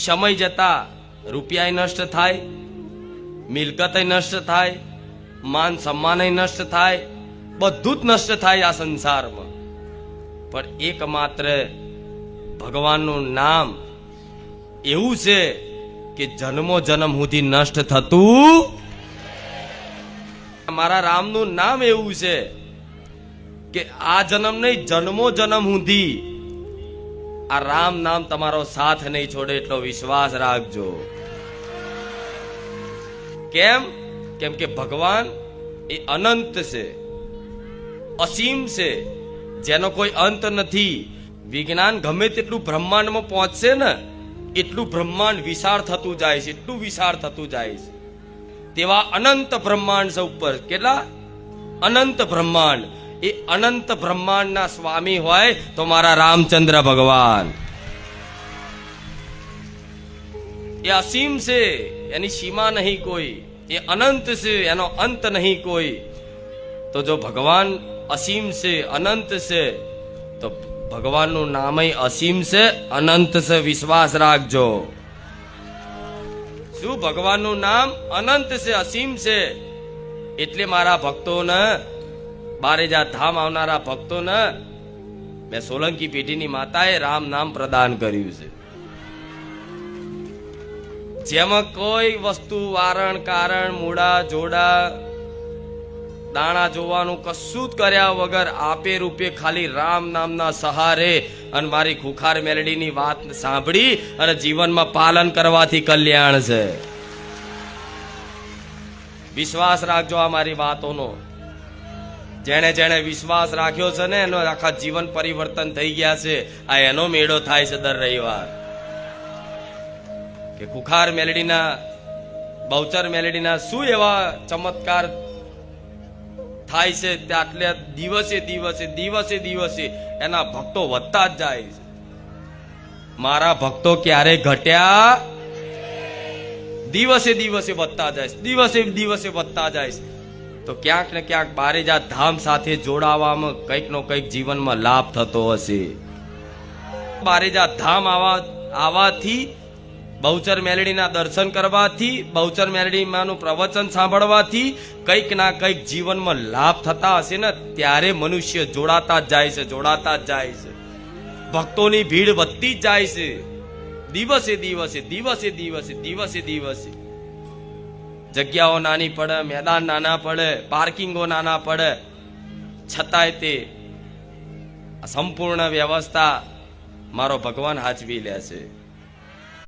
સમય જતા રૂપિયા નષ્ટ થાય, મિલકત નષ્ટ થાય, માન સન્માન નષ્ટ થાય, બધું જ નષ્ટ થાય આ સંસારમાં. પણ એકમાત્ર ભગવાનનું નામ એવું છે કે જન્મો જન્મ સુધી નષ્ટ થતું. મારા રામનું નામ એવું છે કે આ જન્મ નહીં, જન્મો જન્મ સુધી આ રામ નામ તમારો સાથ નહીં છોડે, એટલો વિશ્વાસ રાખજો. કેમ? કેમ કે ભગવાન એ અનંત છે, અસીમ છે, જેનો કોઈ અંત નથી. વિજ્ઞાન ગમે તેટલું બ્રહ્માંડમાં પહોંચશે ને, એટલું બ્રહ્માંડ વિશાળ થતું જાય છે, એટલું વિશાળ થતું જાય છે. તેવા અનંત બ્રહ્માંડ છે ઉપર. કેટલા અનંત બ્રહ્માંડ! એ અનંત બ્રહ્માંડના સ્વામી હોય તો મારા રામચંદ્ર ભગવાન. એ અસીમ છે, એની સીમા નહીં કોઈ. એ અનંત છે, એનો અંત નહીં કોઈ. તો જો ભગવાન અસીમ છે, અનંત છે, તો ભગવાનનું નામ અસીમ છે, અનંત છે. વિશ્વાસ રાખજો. શું? ભગવાનનું નામ અનંત છે, અસીમ છે. એટલે મારા ભક્તોને, બારેજા ધામ આવનારા ભક્તોને મેં સોલંકી પેઢીની માતાએ રામ નામ પ્રદાન કર્યું છે. જેમાં કોઈ વસ્તુ વારણ કારણ મૂળા જોડા દાણા જોવાનું કશું જ કર્યા વગર આપે રૂપે ખાલી રામ નામના સહારે અને મારી ખુખાર મેલડીની વાત સાંભળી અને જીવનમાં પાલન કરવાથી કલ્યાણ છે. વિશ્વાસ રાખજો આ મારી વાતોનો. જેણે જેણે વિશ્વાસ રાખ્યો છે ને, એનો આખા જીવન પરિવર્તન થઈ ગયા છે. આ એનો મેળો થાય છે દર રવિવાર. કે ખુખાર મેલડીના, બહુચર મેલડીના શું એવા ચમત્કાર થાય છે, એટલે દિવસે દિવસે દિવસે દિવસે એના ભક્તો વધતા જ જાય છે. મારા ભક્તો ક્યારે ઘટ્યા? દિવસે દિવસે વધતા જાય છે, દિવસે દિવસે વધતા જાય છે. તો ક્યાંક ને ક્યાંક બારેજા ધામ સાથે જોડાવામાં કંઈક નો કંઈક જીવનમાં લાભ થતો હશે. બારેજા ધામ આવાથી, બહુચર મેલડીના દર્શન કરવાથી, બહુચર મેલડી માનું પ્રવચન સાંભળવાથી કંઈક ના કંઈક જીવનમાં લાભ થતા હશે ને, ત્યારે મનુષ્ય જોડાતા જ જાય છે, જોડાતા જ જાય છે. ભક્તોની ભીડ વધતી જ જાય છે દિવસે દિવસે દિવસે દિવસે દિવસે દિવસે. જગ્યાઓ નાની પડે, મેદાન નાના પડે, પાર્કિંગો નાના પડે, છતાંય તે સંપૂર્ણ વ્યવસ્થા મારો ભગવાન હાચવી લે છે.